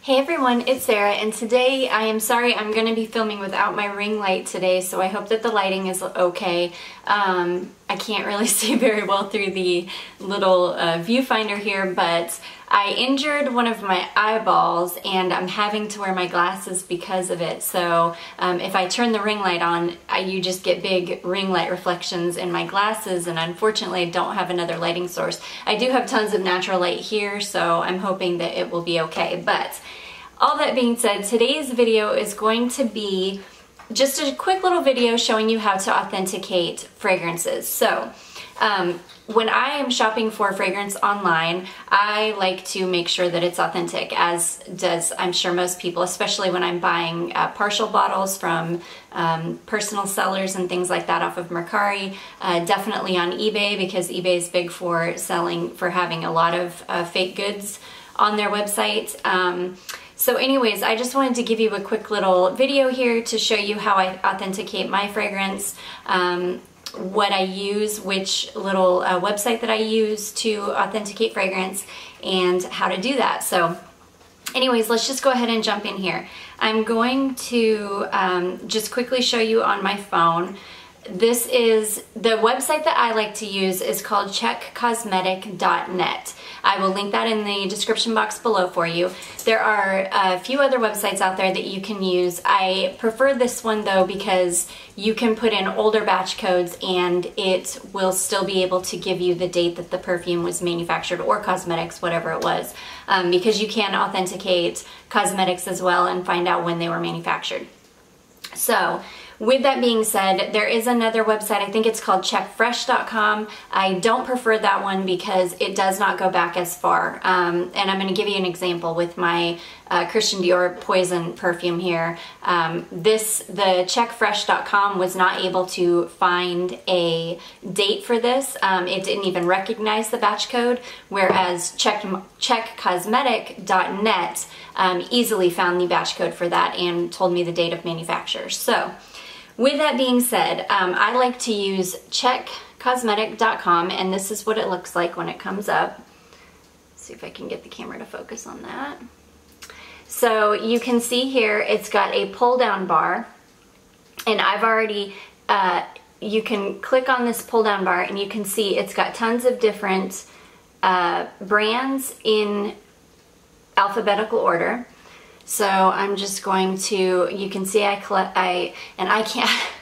Hey everyone, it's Sarah, and today I'm going to be filming without my ring light today, so I hope that the lighting is okay. I can't really see very well through the little viewfinder here, but I injured one of my eyeballs and I'm having to wear my glasses because of it. So if I turn the ring light on, you just get big ring light reflections in my glasses, and unfortunately I don't have another lighting source. I do have tons of natural light here, so I'm hoping that it will be okay. But all that being said, today's video is going to be just a quick little video showing you how to authenticate fragrances. So when I am shopping for fragrance online, I like to make sure that it's authentic, as does I'm sure most people, especially when I'm buying partial bottles from personal sellers and things like that off of Mercari. Definitely on eBay, because eBay is big for having a lot of fake goods on their website. So anyways, I just wanted to give you a quick little video here to show you how I authenticate my fragrance, what I use, which little website that I use to authenticate fragrance, and how to do that. So anyways, let's just go ahead and jump in here. I'm going to just quickly show you on my phone. This is the website that I like to use is called checkcosmetic.net. I will link that in the description box below for you. There are a few other websites out there that you can use. I prefer this one though because you can put in older batch codes and it will still be able to give you the date that the perfume was manufactured, or cosmetics, whatever it was, because you can authenticate cosmetics as well and find out when they were manufactured. So with that being said, there is another website, I think it's called checkfresh.com. I don't prefer that one because it does not go back as far. And I'm going to give you an example with my Christian Dior Poison perfume here. The checkfresh.com was not able to find a date for this. It didn't even recognize the batch code, whereas checkcosmetic.net easily found the batch code for that and told me the date of manufacture. So with that being said, I like to use checkcosmetic.com, and this is what it looks like when it comes up. Let's see if I can get the camera to focus on that. So you can see here it's got a pull down bar, and I've already, you can click on this pull down bar and you can see it's got tons of different brands in alphabetical order. So I'm just going to, you can see I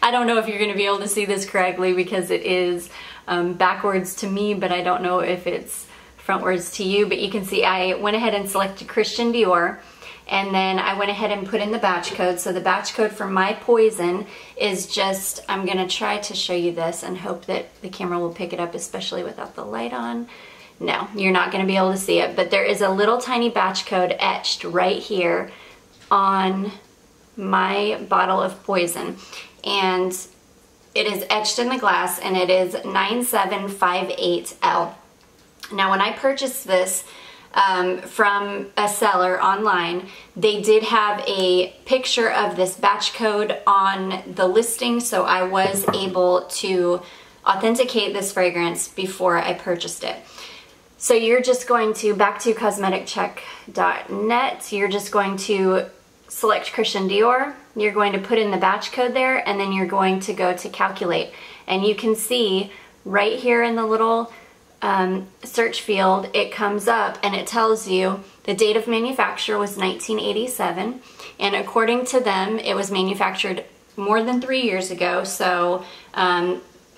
don't know if you're going to be able to see this correctly because it is backwards to me, but I don't know if it's frontwards to you. But you can see I went ahead and selected Christian Dior, and then I went ahead and put in the batch code. So the batch code for my Poison is just, I'm going to try to show you this and hope that the camera will pick it up, especially without the light on. No, you're not going to be able to see it, but there is a little tiny batch code etched right here on my bottle of Poison, and it is etched in the glass, and it is 9758L. Now when I purchased this from a seller online, they did have a picture of this batch code on the listing, so I was able to authenticate this fragrance before I purchased it. So you're just going to, back to cosmeticcheck.net, you're just going to select Christian Dior, you're going to put in the batch code there, and then you're going to go to calculate. And you can see right here in the little search field, it comes up and it tells you the date of manufacture was 1987, and according to them it was manufactured more than 3 years ago. So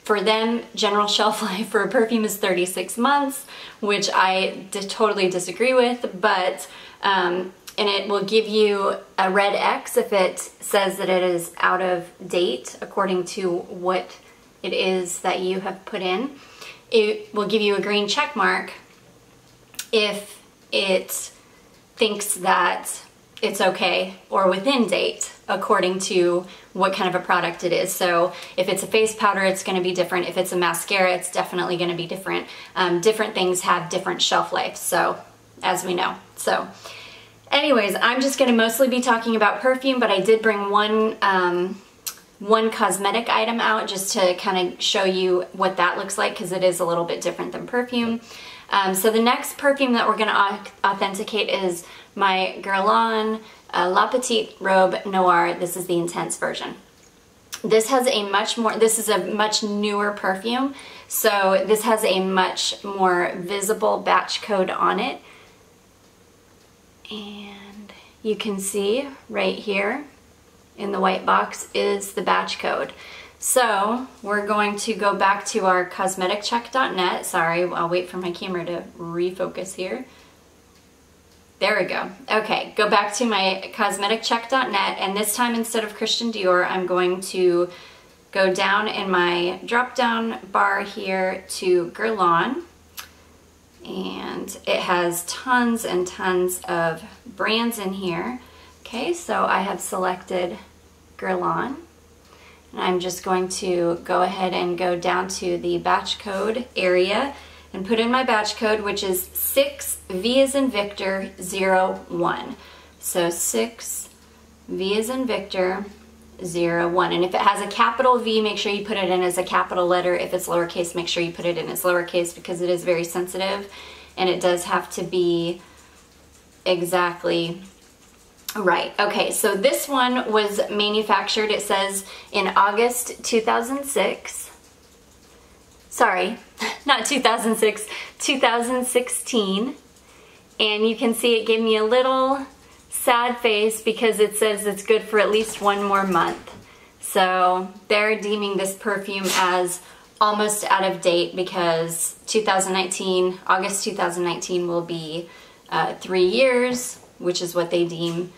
for them, general shelf life for a perfume is 36 months, which I totally disagree with, but, and it will give you a red X if it says that it is out of date according to what it is that you have put in. It will give you a green check mark if it thinks that it's okay or within date according to what kind of a product it is. So if it's a face powder, it's going to be different. If it's a mascara, it's definitely going to be different. Different things have different shelf life, so as we know. So anyways, I'm just going to mostly be talking about perfume, but I did bring one cosmetic item out just to kind of show you what that looks like, because it is a little bit different than perfume. So the next perfume that we're going to authenticate is my Guerlain La Petite Robe Noir. This is the intense version. This is a much newer perfume, so this has a much more visible batch code on it. And you can see right here in the white box is the batch code. So we're going to go back to our cosmeticcheck.net. Sorry, I'll wait for my camera to refocus here. There we go. Okay, go back to my cosmeticcheck.net, and this time instead of Christian Dior, I'm going to go down in my drop-down bar here to Guerlain, and it has tons and tons of brands in here. Okay, so I have selected Guerlain, and I'm just going to go ahead and go down to the batch code area and put in my batch code, which is 6V as in Victor 01. So 6V as in Victor 01. And if it has a capital V, make sure you put it in as a capital letter. If it's lowercase, make sure you put it in as lowercase, because it is very sensitive and it does have to be exactly right. Okay, so this one was manufactured, it says, in August 2006. Sorry, not 2006, 2016. And you can see it gave me a little sad face because it says it's good for at least one more month. So they're deeming this perfume as almost out of date because 2019, August 2019 will be 3 years, which is what they deem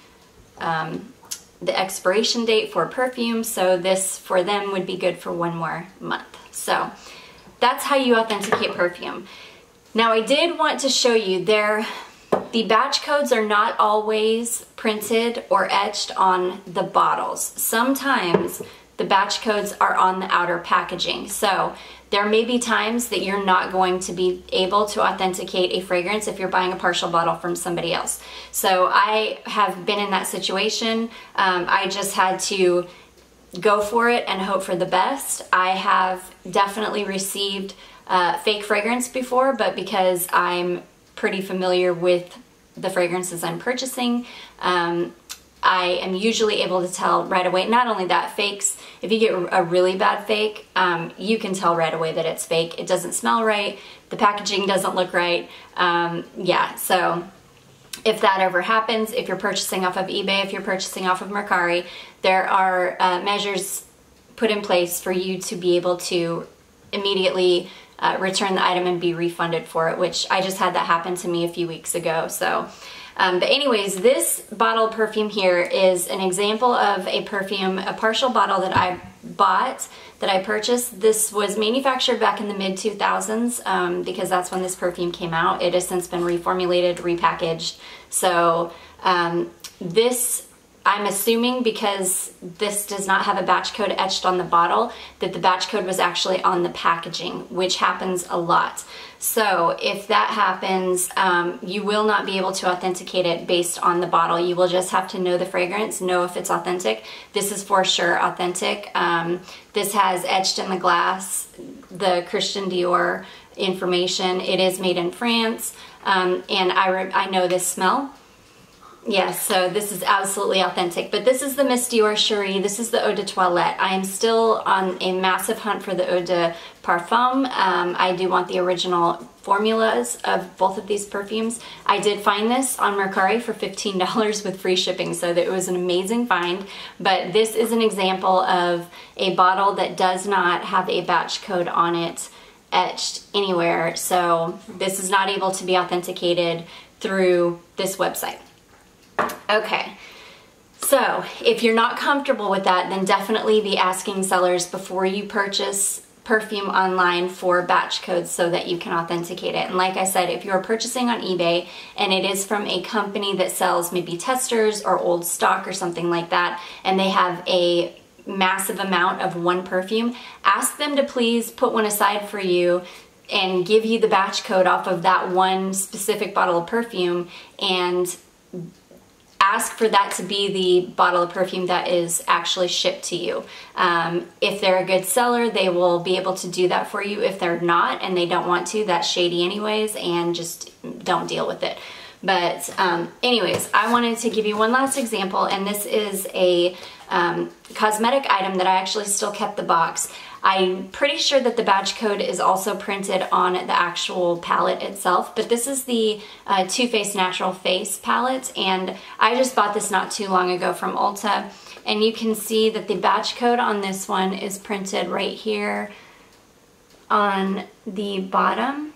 the expiration date for perfume. So this for them would be good for one more month. So that's how you authenticate perfume. Now I did want to show you the batch codes are not always printed or etched on the bottles. Sometimes the batch codes are on the outer packaging. So there may be times that you're not going to be able to authenticate a fragrance if you're buying a partial bottle from somebody else. So I have been in that situation. I just had to go for it and hope for the best. I have definitely received fake fragrance before, but because I'm pretty familiar with the fragrances I'm purchasing, I am usually able to tell right away. Not only that, fakes, if you get a really bad fake, you can tell right away that it's fake. It doesn't smell right, the packaging doesn't look right. Yeah, so if that ever happens, if you're purchasing off of eBay, if you're purchasing off of Mercari, there are measures put in place for you to be able to immediately return the item and be refunded for it, which I just had that happen to me a few weeks ago. So, but anyways, this bottle of perfume here is an example of a perfume, a partial bottle that I bought, that I purchased. This was manufactured back in the mid-2000s because that's when this perfume came out. It has since been reformulated, repackaged. So this, I'm assuming because this does not have a batch code etched on the bottle, that the batch code was actually on the packaging, which happens a lot. So if that happens, you will not be able to authenticate it based on the bottle. You will just have to know the fragrance, know if it's authentic. This is for sure authentic. This has etched in the glass the Christian Dior information. It is made in France, and I know this smell. Yes, so this is absolutely authentic. But this is the Miss Dior Cherie. This is the Eau de Toilette. I am still on a massive hunt for the Eau de Parfum. I do want the original formulas of both of these perfumes. I did find this on Mercari for $15 with free shipping, so that it was an amazing find. But this is an example of a bottle that does not have a batch code on it etched anywhere. So this is not able to be authenticated through this website. Okay, so if you're not comfortable with that, then definitely be asking sellers before you purchase perfume online for batch codes so that you can authenticate it. And like I said, if you're purchasing on eBay and it is from a company that sells maybe testers or old stock or something like that, and they have a massive amount of one perfume, ask them to please put one aside for you and give you the batch code off of that one specific bottle of perfume, and ask for that to be the bottle of perfume that is actually shipped to you. If they're a good seller, they will be able to do that for you. If they're not and they don't want to, that's shady anyways, and just don't deal with it. But anyways, I wanted to give you one last example, and this is a cosmetic item that I actually still kept the box. I'm pretty sure that the batch code is also printed on the actual palette itself, but this is the Too Faced Natural Face palette, and I just bought this not too long ago from Ulta, and you can see that the batch code on this one is printed right here on the bottom.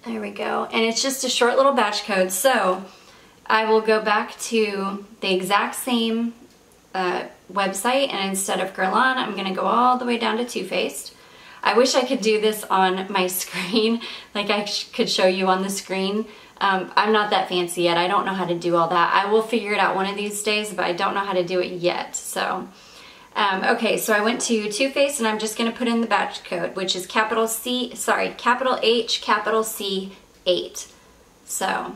There we go, and it's just a short little batch code. So I will go back to the exact same website, and instead of Guerlain, I'm going to go all the way down to Too Faced. I wish I could do this on my screen, like I could show you on the screen. I'm not that fancy yet. I don't know how to do all that. I will figure it out one of these days, but I don't know how to do it yet. So, okay, so I went to Too Faced, and I'm just going to put in the batch code, which is capital H, capital C, 8. So,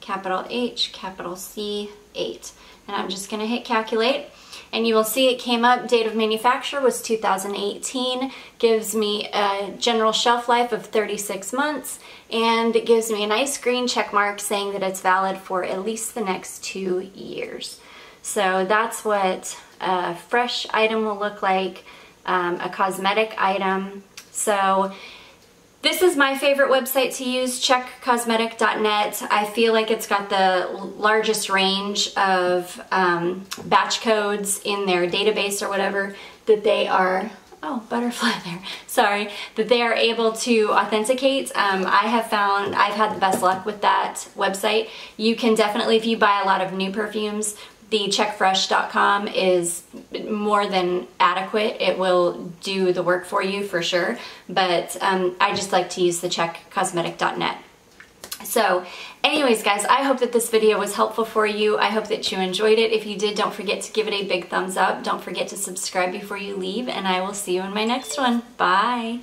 capital H, capital C, 8. And I'm just going to hit calculate, and you will see it came up. Date of manufacture was 2018, gives me a general shelf life of 36 months, and it gives me a nice green check mark saying that it's valid for at least the next 2 years. So that's what a fresh item will look like, a cosmetic item. So this is my favorite website to use, checkcosmetic.net. I feel like it's got the largest range of batch codes in their database or whatever that they are, oh, butterfly there, sorry, that they are able to authenticate. I have found I've had the best luck with that website. You can definitely, if you buy a lot of new perfumes, the checkfresh.com is more than adequate. It will do the work for you for sure, but I just like to use the checkcosmetic.net. So anyways, guys, I hope that this video was helpful for you. I hope that you enjoyed it. If you did, don't forget to give it a big thumbs up. Don't forget to subscribe before you leave, and I will see you in my next one. Bye!